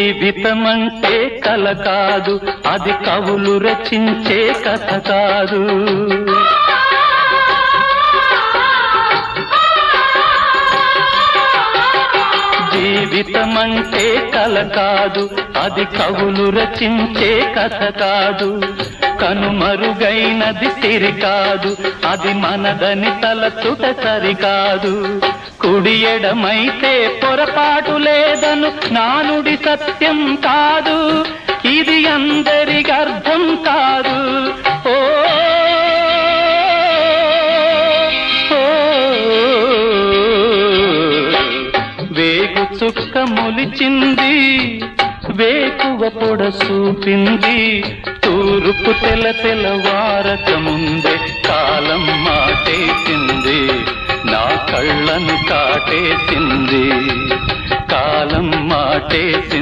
జీవితమంటే కల కాదు, అది కవులు రచించే కథ కాదు. జీవితమంటే కల కాదు, అది కవులు రచించే కథ కాదు. కనుమరుగైనది సిరి కాదు, అది మనదని తలచుట సరికాదు. కుడి ఎడమైతే పొరపాటు లేదను నానుడి సత్యం కాదు, ఇది అందరికి అర్థం కాదు. ఓ వేగు చుక్క మొలిచింది, వేకువ పొడ చూపింది, తూర్పు తెల్లవారక ముందే కాలం మాటేసింది, నా కళ్ళను కాటేసింది, కాలం మాటేసింది.